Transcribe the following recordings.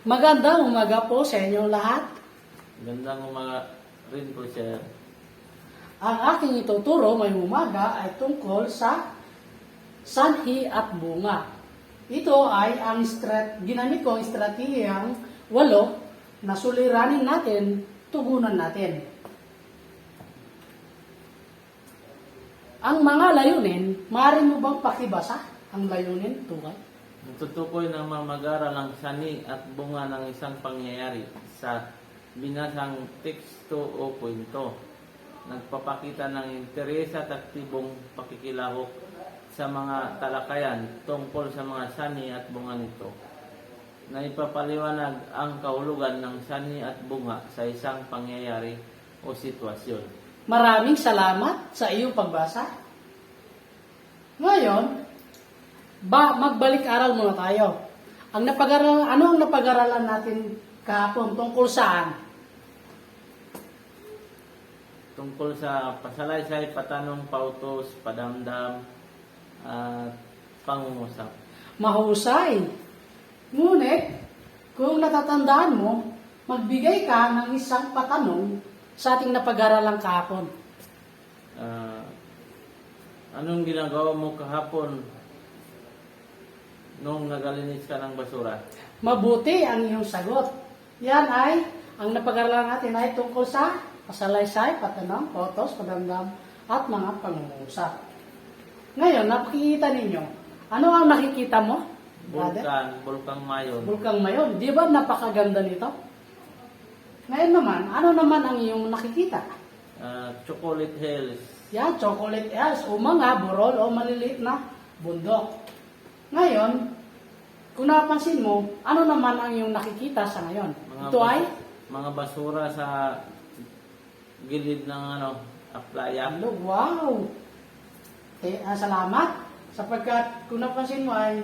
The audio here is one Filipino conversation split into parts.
Magandang umaga po sa inyong lahat. Gandang umaga rin po, sir. Ang aking ituturo may umaga ay tungkol sa sanhi at bunga. Ito ay ang ginamit ko ang estratehiyang 8 na suliranin natin, tugunan natin. Ang mga layunin, maaari mo bang pakibasa ang layunin, tungkol? Natutukoy ng mamagara ng sani at bunga ng isang pangyayari sa binasang teksto o kwento. Nagpapakita ng interes at aktibong pakikilahok sa mga talakayan tungkol sa mga sani at bunga nito, na ipapaliwanag ang kahulugan ng sani at bunga sa isang pangyayari o sitwasyon. Maraming salamat sa iyong pagbasa. Ngayon, magbalik-aral muna tayo. Ano ang napag-aralan natin kahapon tungkol saan? Tungkol sa pasalaysay, patanong, pautos, padamdam, at pangungusap. Mahusay. Ngunit, kung natatandaan mo, magbigay ka ng isang patanong sa ating napag-aralan kahapon. Anong ginagawa mo kahapon nung nagalinis ka ng basura? Mabuti ang iyong sagot. Yan ay, ang napag-aralan natin ay tungkol sa pasalaysay, patanong, pautos, padamdam, at mga pangungusap. Ngayon, nakikita ninyo, ano ang nakikita mo? Bulkang Mayon. Bulkang Mayon. Di ba napakaganda nito? Ngayon naman, ano naman ang iyong nakikita? Chocolate Hills. Yan, chocolate hills, o mga burol o maliliit na bundok. Ngayon, kung napansin mo, ano naman ang iyong nakikita sa ngayon? Ito ay? Mga basura sa gilid ng playa. Wow! Salamat. Sapagkat kung napansin mo ay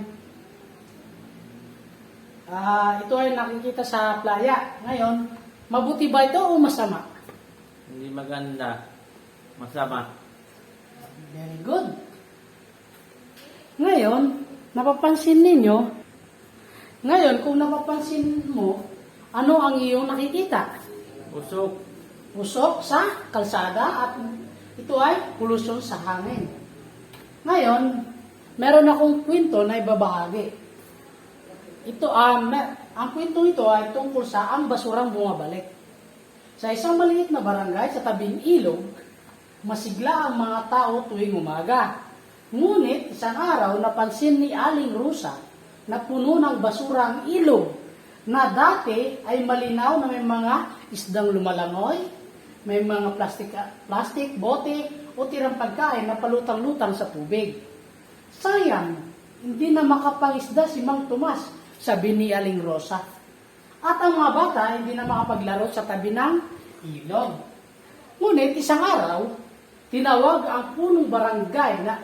ito ay nakikita sa playa. Ngayon, mabuti ba ito o masama? Hindi maganda. Masama. Very good. Ngayon, napapansin ninyo, kung napapansin mo, ano ang iyong nakikita? Usok. Usok sa kalsada at ito ay polusyon sa hangin. Ngayon, meron akong kwento na ibabahagi. Ito ang kwento ito ay tungkol sa ang basurang bumabalik. Sa isang maliit na barangay sa tabing ilog, masigla ang mga tao tuwing umaga. Ngunit isang araw napansin ni Aling Rosa na puno ng basura ang ilog na dati ay malinaw na may mga isdang lumalangoy, may mga plastic, bote o tirang pagkain na palutang-lutang sa tubig. Sayang, hindi na makapangisda si Mang Tomas, sabi ni Aling Rosa. At ang mga bata hindi na makapaglaro sa tabi ng ilog. Ngunit isang araw, tinawag ang punong barangay na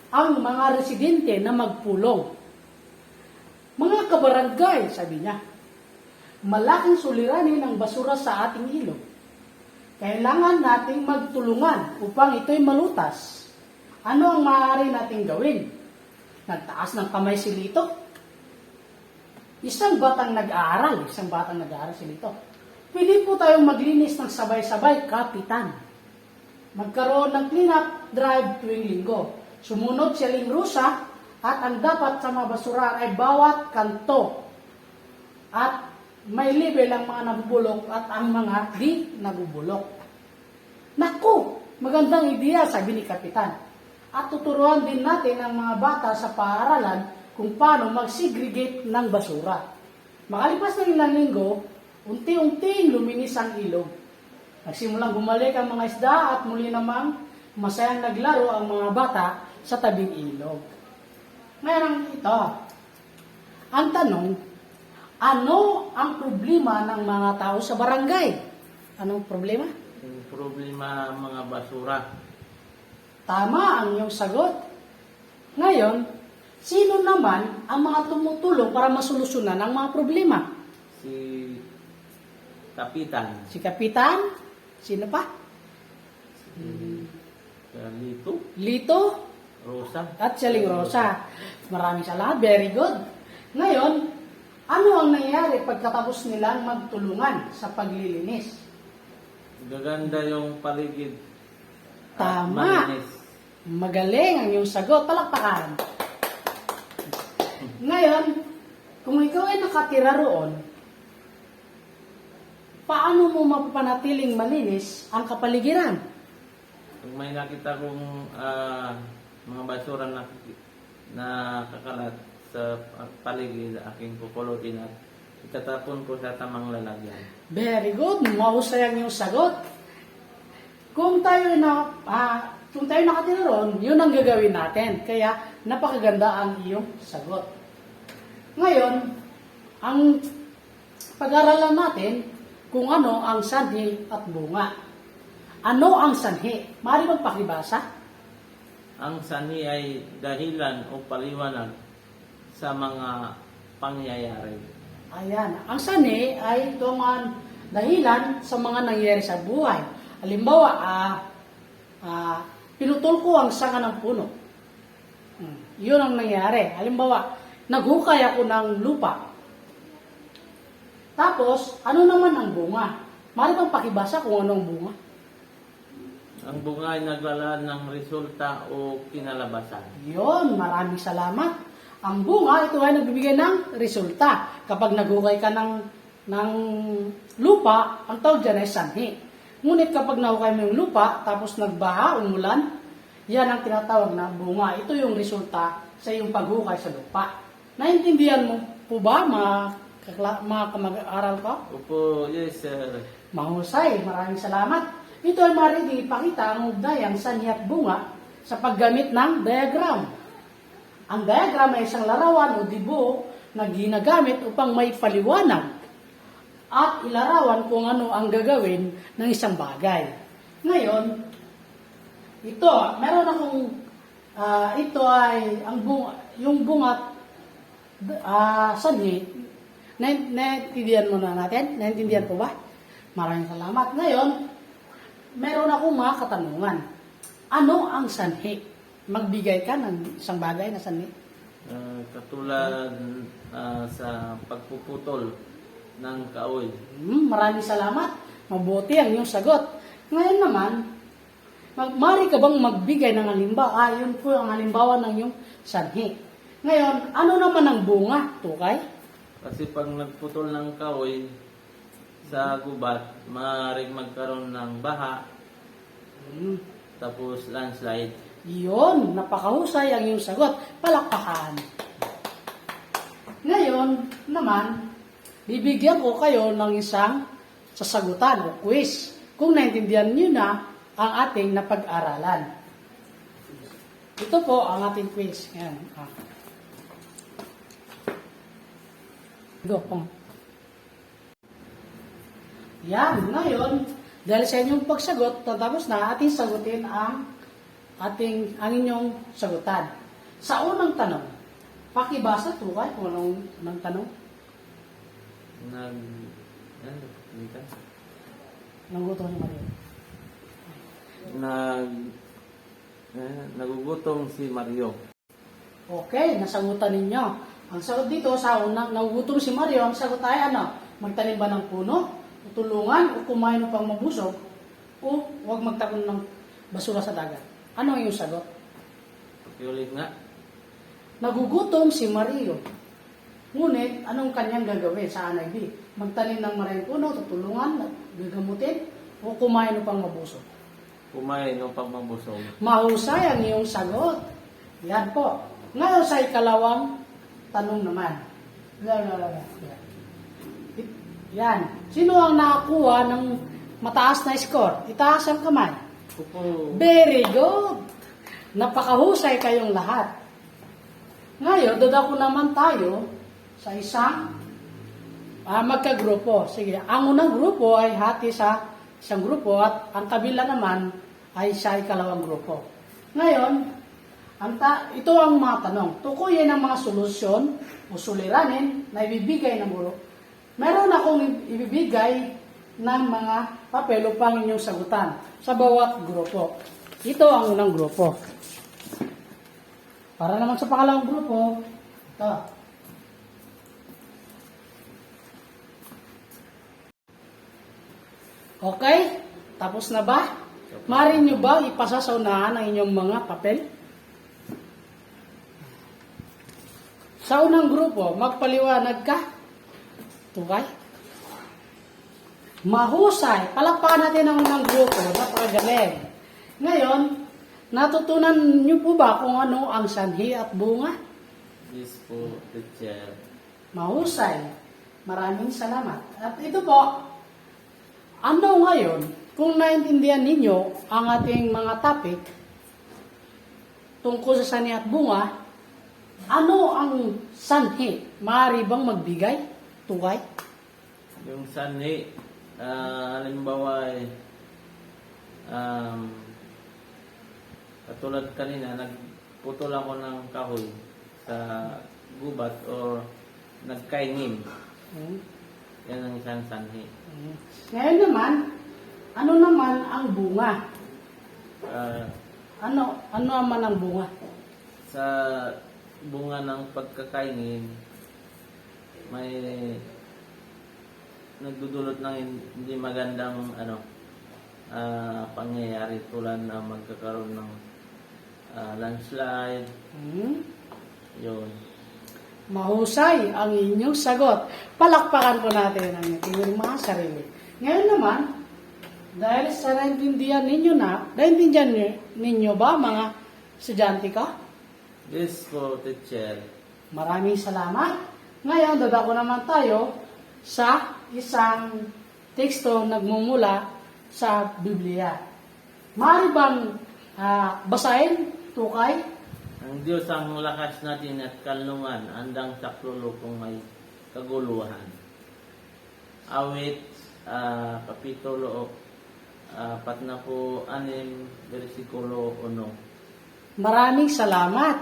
ang mga residente na magpulong. Mga kabarangay, sabi niya, malaking suliranin ang basura sa ating ilog. Kailangan nating magtulungan upang ito'y malutas. Ano ang maaari nating gawin? Nagtaas ng kamay si Lito. Isang batang nag-aaral si Lito. Pwede po tayong maglinis ng sabay-sabay, Kapitan. Magkaroon ng clean-up drive tuwing linggo. Sumunod si Aling Rosa at ang dapat sa mga basura ay bawat kanto. At may label ang mga nabubulok at ang mga di nabubulok. Naku! Magandang ideya, sabi ni Kapitan. At tuturuan din natin ang mga bata sa paaralan kung paano mag-segregate ng basura. Makalipas ng ilang linggo, unti-unting luminis ang ilog. Nagsimulang bumalik ang mga isda at muli namang masayang naglaro ang mga bata sa tabing ilog. Ngayon ito, ang tanong, ano ang problema ng mga tao sa barangay? Anong problema? Yung problema mga basura. Tama ang iyong sagot. Ngayon, sino naman ang mga tumutulong para masolusyonan ang mga problema? Si Kapitan. Si Kapitan? Sino pa? Lito. Lito? Rosa. At si Aling Rosa. Maraming salamat. Very good. Ngayon, ano Ano ang nangyayari pagkatapos nilang magtulungan sa paglilinis? Gaganda yung paligid. At Tama. malinis. Magaling ang iyong sagot. Palakpakan. Ngayon, kung ikaw ay nakatira roon, paano mo mapapanatiling malinis ang kapaligiran? Pag may nakita kong mga basura na kakalat sa paligid, aking pupulutin at itatapon ko sa tamang lalagyan. Very good. Mahusay ang iyong sagot. Kung tayo nakatira roon, yun ang gagawin natin. Kaya, napakaganda ang iyong sagot. Ngayon, ang pag-aralan natin kung ano ang sanhi at bunga. Ano ang sanhi? Maaari bang pakibasa? Ang sani ay dahilan o paliwanag sa mga pangyayari. Ayan. Ang sanhi ay itong dahilan sa mga nangyayari sa buhay. Halimbawa, pinutol ko ang sanga ng puno. Yun ang nangyari. Halimbawa, naghukay ako ng lupa. Tapos, ano naman ang bunga? Maaari bang pakibasa kung ano ang bunga? Ang bunga ay naglalaan ng resulta o kinalabasan. Yun, maraming salamat. Ang bunga, ito ay nagbibigay ng resulta. Kapag naghukay ka ng lupa, ang tawag dyan ay sanhi. Ngunit kapag nahukay mo yung lupa, tapos nagbaha, umulan, yan ang tinatawag na bunga. Ito yung resulta sa iyong paghukay sa lupa. Naintindihan mo po ba, mga kamag-aral ko? Opo, yes sir. Mahusay, maraming salamat. Ito ay maaaring ipakita ang ugnayan sanhi at bunga sa paggamit ng diagram. Ang diagram ay isang larawan o dibuo na ginagamit upang may paliwanag at ilarawan kung ano ang gagawin ng isang bagay. Ngayon, ito, meron akong, ito ay ang bunga, yung bunga sanhi. Naintindihan mo na natin? Naintindihan po ba? Maraming salamat. Ngayon, meron akong mga katanungan. Ano ang sanhi? Magbigay ka ng isang bagay na sanhi. Katulad sa pagpuputol ng kahoy. Maraming salamat. Mabuti ang iyong sagot. Ngayon naman, maaari ka bang magbigay ng halimbawa? Yun po ang halimbawa ng iyong sanhi. Ngayon, ano naman ang bunga, Tukay? Kasi pag nagputol ng kahoy sa gubat, maaaring magkaroon ng baha, tapos landslide. Yun, napakahusay ang iyong sagot. Palakpakan. Ngayon naman, bibigyan ko kayo ng isang sasagutan o quiz kung naintindihan niyo na ang ating napag-aralan. Ito po ang ating quiz. Ayan. Go po. Yan, ngayon, dahil sa inyong pagsagot, tapos na ating sagutin ang inyong sagutan. Sa unang tanong, pakibasa Tukay kung anong tanong. Nagutom ni Mario. Nagugutom si Mario. Okay, nasagutan ninyo. Ang sagot dito, sa unang nagugutom si Mario, ang sagot ay ano? Magtanim ba ng puno? Tutulungan o kumain upang mabusog? O huwag magtapon ng basura sa dagat? Ano ang iyong sagot? Ulit nga. Nagugutom si Mario. Ngunit, anong kanyang gagawin sa NIV? Magtanim ng maraming puno, tutulungan, gagamutin, o kumain upang mabusog? Kumain upang mabusog. Mahusay ang iyong sagot. Yan po. Ngayon sa ikalawang tanong naman. Yan. Sino ang nakakuha ng mataas na score? Itaas ang kamay. Opo. Very good. Napakahusay kayong lahat. Ngayon, dadako naman tayo sa isang magkagrupo. Sige, ang unang grupo ay hati sa isang grupo at ang kabila naman ay sa ikalawang grupo. Ngayon, ito ang mga tanong. Tukuyin ang mga solusyon o suliranin na ibibigay ng guro. Meron akong ibibigay ng mga papel upang inyong sagutan sa bawat grupo. Ito ang unang grupo. Para naman sa pangalawang grupo, ito. Okay? Tapos na ba? Maaari nyo ba ipasa sa unahan ang inyong mga papel? Sa unang grupo, magpaliwanag ka. Tukay? Mahusay. Palakpakan natin ang unang grupo. Napakagaling. Ngayon, natutunan nyo po ba kung ano ang sanhi at bunga? Yes po, teacher. Mahusay. Maraming salamat. At ito po, ano ngayon, kung naintindihan ninyo ang ating mga topic tungkol sa sanhi at bunga, ano ang sanhi? Maaari bang magbigay? Tukay? Yung sanhi, halimbawa ay, katulad kanina, nagputol ako ng kahoy sa gubat or nagkaingin. Yan ang isang sanhi. Ngayon naman, ano naman ang bunga? Ano naman ang bunga? Sa bunga ng pagkakaingin, may nagdudulot ng hindi magandang pangyayari tulad na magkakaroon ng landslide. Yun. Mahusay ang inyong sagot. Palakpakan po natin ang inyong mga sarili. Ngayon naman, dahil sa naintindihan ninyo ba mga estudyante ka? Yes po, teacher. Maraming salamat. Ngayon, dadako naman tayo sa isang teksto nagmumula sa Biblia. Maaari bang basahin, Tukay? Ang Diyos ang lakas natin at kalungan, andang saklolo kung may kaguluhan. Awit, Kapitulo 46, versikulo 1. Maraming salamat.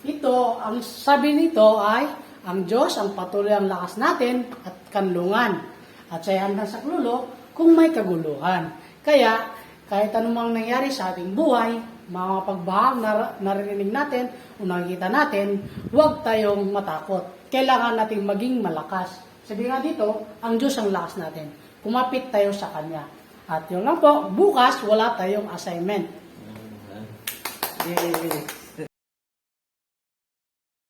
Ito, ang sabi nito ay, ang Diyos ang patuloy ang lakas natin at kanlungan. At siya'y handang saklolo kung may kaguluhan. Kaya, kahit anumang nangyari sa ating buhay, mga pagbahag na narinig natin o nakikita natin, huwag tayong matakot. Kailangan nating maging malakas. Sabi nga dito, ang Diyos ang lakas natin. Kumapit tayo sa Kanya. At yun lang po, bukas wala tayong assignment. Yay!